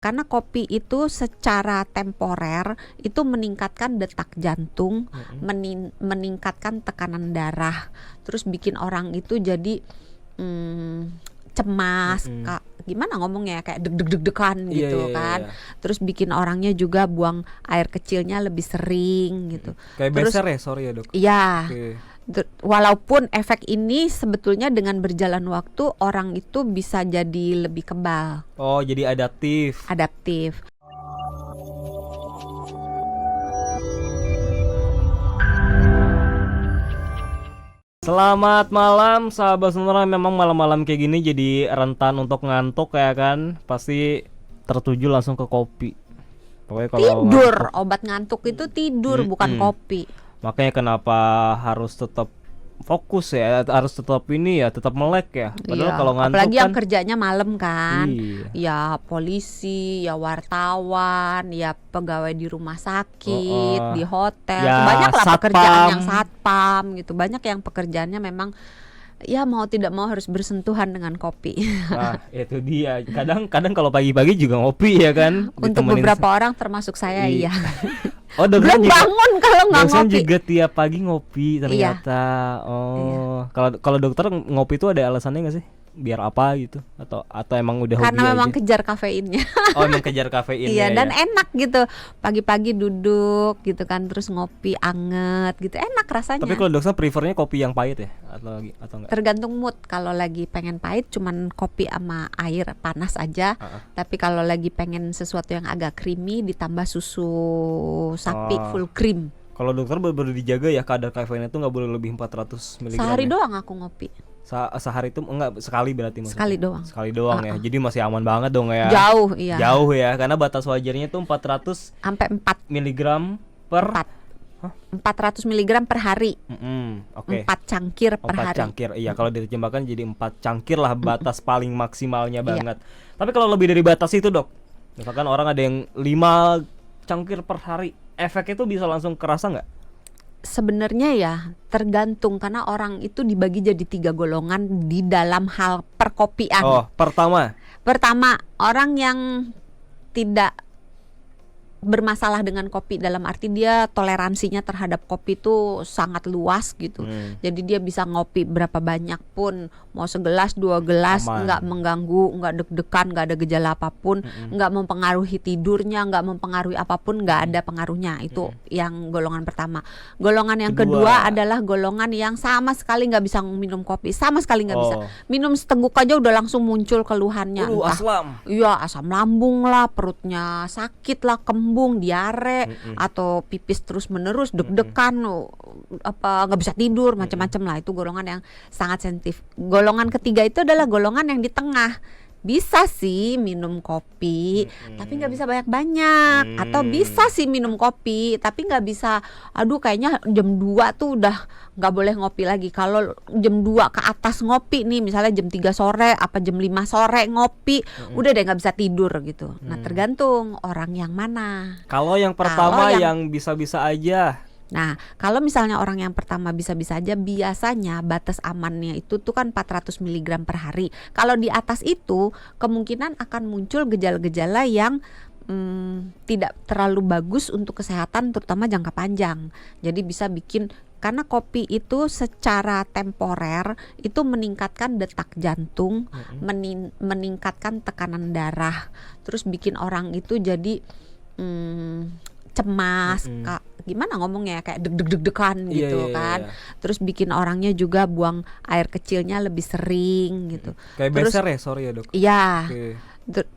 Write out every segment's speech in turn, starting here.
Karena kopi itu secara temporer itu meningkatkan detak jantung, meningkatkan tekanan darah, terus bikin orang itu jadi cemas, gimana ngomongnya, kayak deg-degan Iya, gitu iya, kan. iya. Terus bikin orangnya juga buang air kecilnya lebih sering gitu. Kayak Terus beser ya, sorry ya dok. iya, Oke. walaupun efek ini sebetulnya dengan berjalan waktu orang itu bisa jadi lebih kebal, Oh, jadi adaptif. adaptif. Selamat malam sahabat sonora. Memang malam-malam kayak gini jadi rentan untuk ngantuk ya kan. Pasti tertuju langsung ke kopi. Pokoknya kalau Tidur, ngantuk, obat ngantuk itu tidur, bukan kopi. makanya kenapa harus tetap fokus ya, harus tetap ini ya, tetap melek ya. Padahal Iya, kalau ngantuk apalagi yang kan kerjanya malam kan. iya. Ya polisi, ya wartawan, ya pegawai di rumah sakit, di hotel. Ya, Banyak lah satpam. pekerjaan yang satpam gitu. Banyak yang pekerjaannya memang ya mau tidak mau harus bersentuhan dengan kopi. Wah, itu dia. Kadang kalau pagi-pagi juga ngopi ya kan. Untuk Ditemenin beberapa orang termasuk saya iya. Oh, Belum bangun kalau nggak dosen ngopi. juga tiap pagi ngopi ternyata. Oh, kalau dokter ngopi itu ada alasannya nggak sih? Biar apa gitu? Atau emang udah hobi Karena memang aja? kejar kafeinnya. Oh, emang kejar kafein Iya, ya. dan Ya. enak gitu. Pagi-pagi duduk gitu kan, terus ngopi anget gitu. Enak rasanya. Tapi kalau dokter prefernya kopi yang pahit ya atau enggak? Tergantung mood. Kalau lagi pengen pahit cuman kopi sama air panas aja. Tapi kalau lagi pengen sesuatu yang agak creamy ditambah susu sapi full cream. Kalau dokter benar-benar dijaga ya, kadar kafeinnya itu nggak boleh lebih 400 mg. Sehari ya? doang aku ngopi. Sehari itu enggak, sekali berarti maksudnya. Sekali doang. Sekali doang ya. Jadi masih aman banget dong ya. Jauh, iya. Jauh ya, karena batas wajarnya itu 400 Sampai 4 mg per 400 mg per hari. Oke. 4 cangkir per 4 hari. cangkir. Iya, kalau diterjemahkan jadi 4 cangkir lah batas paling maksimalnya banget. Tapi kalau lebih dari batas itu, Dok. Misalkan orang ada yang 5 cangkir per hari, efeknya itu bisa langsung kerasa nggak? Sebenarnya ya tergantung, karena orang itu dibagi jadi 3 golongan di dalam hal perkopian. Oh, Pertama, orang yang tidak bermasalah dengan kopi, dalam arti dia toleransinya terhadap kopi itu sangat luas gitu. Jadi dia bisa ngopi berapa banyak pun, mau segelas 2 gelas, Aman. nggak mengganggu, nggak deg-degan, nggak ada gejala apapun, nggak mempengaruhi tidurnya, nggak mempengaruhi apapun, nggak ada pengaruhnya. Itu yang golongan pertama. Golongan yang kedua adalah golongan yang sama sekali nggak bisa minum kopi, sama sekali nggak bisa. Minum seteguk aja udah langsung muncul keluhannya. Entah asam. iya, asam lambung lah, perutnya sakit lah, kembung, diare, atau pipis terus menerus, deg-degan, apa nggak bisa tidur, macam-macam lah. Itu golongan yang sangat sensitif. Golongan ketiga itu adalah golongan yang di tengah. Bisa sih minum kopi, tapi nggak bisa banyak-banyak. Atau bisa sih minum kopi, tapi nggak bisa, aduh kayaknya jam 2 tuh udah nggak boleh ngopi lagi. Kalau jam 2 ke atas ngopi nih, misalnya jam 3 sore apa jam 5 sore ngopi, udah deh nggak bisa tidur gitu. Nah tergantung orang yang mana. Kalau yang pertama Kalau yang bisa-bisa aja. Nah, kalau misalnya orang yang pertama bisa-bisa aja, biasanya batas amannya itu tuh kan 400 mg per hari. Kalau di atas itu kemungkinan akan muncul gejala-gejala yang tidak terlalu bagus untuk kesehatan, terutama jangka panjang. Jadi bisa bikin, karena kopi itu secara temporer itu meningkatkan detak jantung, meningkatkan tekanan darah, terus bikin orang itu jadi cemas, gimana ngomongnya, kayak deg-degan gitu kan. Terus bikin orangnya juga buang air kecilnya lebih sering gitu. Kayak Terus beser ya, sorry ya dok. iya. Oke.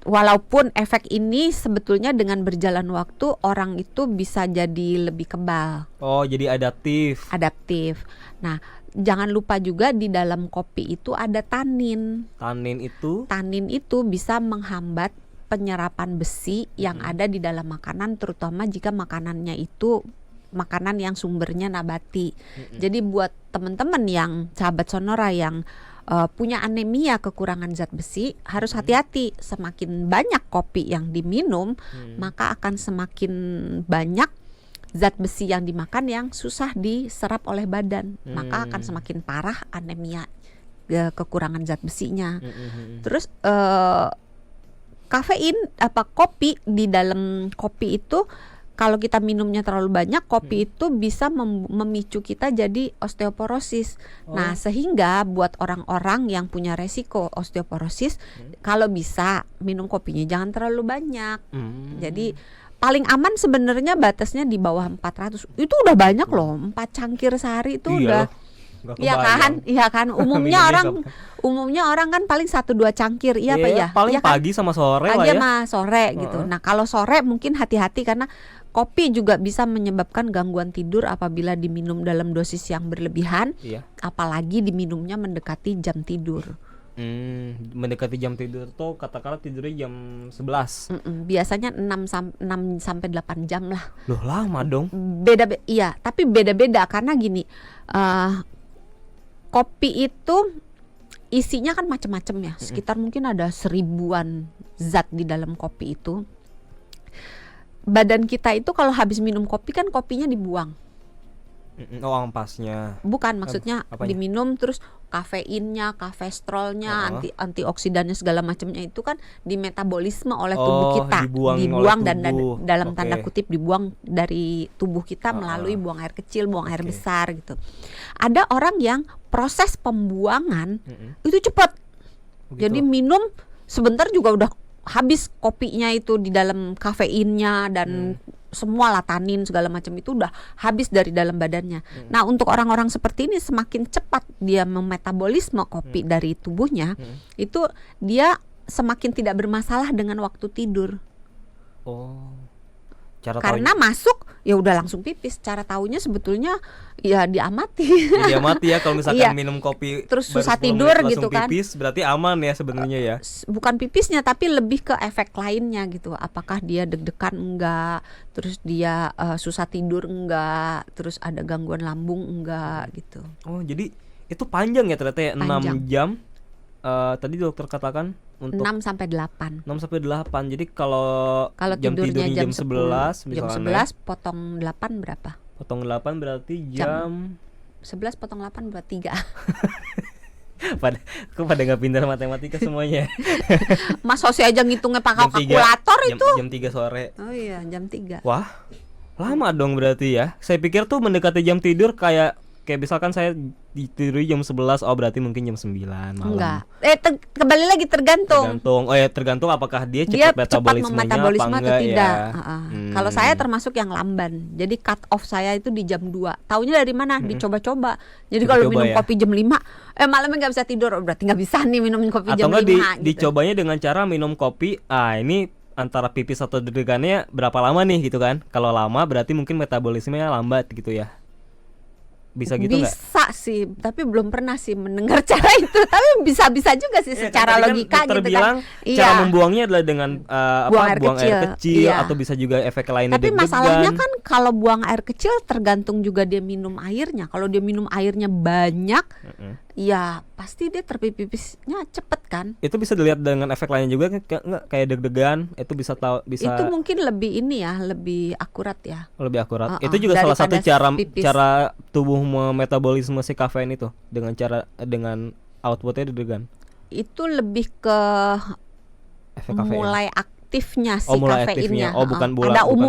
Walaupun efek ini sebetulnya dengan berjalan waktu orang itu bisa jadi lebih kebal, Oh, jadi adaptif. adaptif. Nah, jangan lupa juga di dalam kopi itu ada tanin. Tanin itu bisa menghambat penyerapan besi yang ada di dalam makanan, terutama jika makanannya itu makanan yang sumbernya nabati. Jadi buat teman-teman yang sahabat sonora yang punya anemia, kekurangan zat besi, harus hati-hati. Semakin banyak kopi yang diminum, maka akan semakin banyak zat besi yang dimakan yang susah diserap oleh badan. Maka akan semakin parah anemia, kekurangan zat besinya. Terus kafein kopi di dalam kopi itu kalau kita minumnya terlalu banyak, kopi itu bisa memicu kita jadi osteoporosis. Nah, sehingga buat orang-orang yang punya resiko osteoporosis, kalau bisa minum kopinya jangan terlalu banyak. Jadi paling aman sebenarnya batasnya di bawah 400. Itu udah banyak loh, 4 cangkir sehari itu udah. Iya kan. Umumnya orang kan paling 1-2 cangkir, iya Pak ya. Paling ya kan? pagi sama sore pagi lah ya. sama sore gitu. Nah, kalau sore mungkin hati-hati karena kopi juga bisa menyebabkan gangguan tidur apabila diminum dalam dosis yang berlebihan. Iya. Apalagi diminumnya mendekati jam tidur. Mendekati jam tidur tuh katakanlah tidurnya jam 11. Biasanya 6 sampai 8 jam lah. Loh, lama dong. Iya, tapi beda-beda karena gini. Kopi itu isinya kan macam-macam ya. Sekitar mungkin ada 1000-an zat di dalam kopi itu. Badan kita itu kalau habis minum kopi kan kopinya dibuang. Oh, ampasnya. Bukan, maksudnya Apanya? diminum terus kafeinnya, kafestrolnya, antioksidannya segala macamnya itu kan dimetabolisme oleh tubuh kita, dibuang dan dalam tanda kutip dibuang dari tubuh kita melalui buang air kecil, buang air besar gitu. Ada orang yang proses pembuangan itu cepat. Jadi minum sebentar juga udah habis kopinya itu di dalam kafeinnya dan semua tanin segala macam itu udah habis dari dalam badannya. Nah, untuk orang-orang seperti ini semakin cepat dia memetabolisme kopi dari tubuhnya, itu dia semakin tidak bermasalah dengan waktu tidur. Karena masuk ya udah langsung pipis. Cara taunya sebetulnya ya diamati. Diamati ya kalau misalkan minum kopi terus susah tidur gitu kan. Pipis berarti aman ya sebenarnya ya. Bukan pipisnya tapi lebih ke efek lainnya gitu. Apakah dia deg-degan enggak, terus dia susah tidur enggak, terus ada gangguan lambung enggak gitu. Oh, jadi itu panjang ya ternyata ya, 6 jam. Tadi dokter katakan untuk 6 sampai 8. 6 sampai 8. Jadi kalau jam tidurnya jam 11 misalnya. Jam 11 potong 8 berapa? Potong 8 berarti jam 11 potong 8 berarti 3. pada nggak pintar matematika semuanya. Mas Hosi aja ngitungnya pakai kalkulator itu. Jam 3 sore. Oh iya, jam 3. Wah, lama dong berarti ya. Saya pikir tuh mendekati jam tidur kayak misalkan saya tidur jam 11, oh berarti mungkin jam 9 malam. Enggak. Kembali lagi tergantung. Tergantung apakah dia cepat metabolismenya atau tidak. Ya. Kalau saya termasuk yang lamban. Jadi cut off saya itu di jam 2. Taunya dari mana? Dicoba-coba. Jadi kalau minum kopi jam 5, malamnya nggak bisa tidur. Berarti nggak bisa nih minum kopi atau jam 5 gitu. Dicobanya dengan cara minum kopi. Ini antara pipis atau deg-degannya berapa lama nih gitu kan. Kalau lama berarti mungkin metabolismenya lambat gitu ya. Bisa gitu nggak? Bisa sih, tapi belum pernah sih mendengar cara itu. Tapi bisa-bisa juga sih secara logika gitu kan. Cara membuangnya adalah dengan buang air kecil atau bisa juga efek lainnya. Tapi masalahnya kan kalau buang air kecil tergantung juga dia minum airnya. Kalau dia minum airnya banyak, ya pasti dia terpipisnya cepet kan. Itu bisa dilihat dengan efek lainnya juga kayak deg-degan. Itu bisa itu mungkin lebih lebih akurat ya. Lebih akurat. Itu juga salah satu cara tubuh metabolisme si kafein itu dengan outputnya deg-degan. Itu lebih ke efek kafein. Mulai aktifnya si mulai kafeinnya. aktifnya. Bukan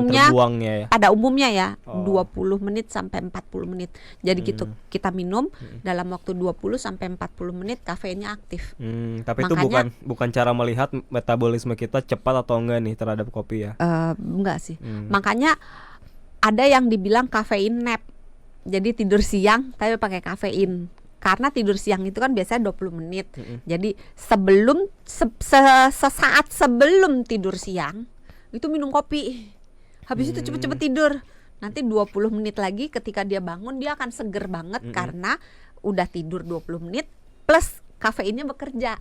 terbuangnya ya. Pada umumnya ya 20 menit sampai 40 menit. Jadi gitu kita minum dalam waktu 20 sampai 40 menit kafeinnya aktif. Tapi itu bukan cara melihat metabolisme kita cepat atau enggak nih terhadap kopi ya. Enggak sih. Makanya ada yang dibilang kafein nap. Jadi tidur siang tapi pakai kafein. Karena tidur siang itu kan biasanya 20 menit. Jadi sesaat sebelum tidur siang itu minum kopi. Habis itu cepet-cepet tidur. Nanti 20 menit lagi ketika dia bangun dia akan seger banget karena udah tidur 20 menit plus kafeinnya bekerja.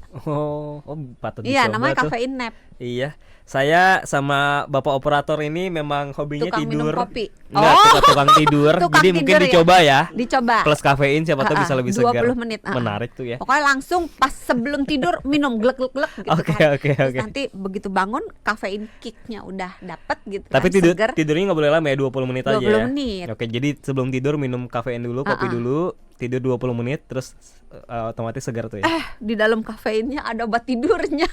Patut dicoba. Iya, namanya kafein nap. Iya. Saya sama Bapak operator ini memang hobinya tukang tidur. Minum kopi. Tukang tidur. Jadi mungkin dicoba ya. Dicoba. Plus kafein siapa tahu bisa lebih segar. 20 menit. Menarik tuh ya. Pokoknya langsung pas sebelum tidur minum glek gitu kan. Terus nanti begitu bangun kafein kicknya udah dapet gitu. Tapi kan, tidurnya nggak boleh lama ya, 20 menit aja 20 ya. menit. Oke, jadi sebelum tidur minum kafein dulu, kopi dulu, tidur 20 menit terus otomatis segar tuh ya. Di dalam kafeinnya ada obat tidurnya.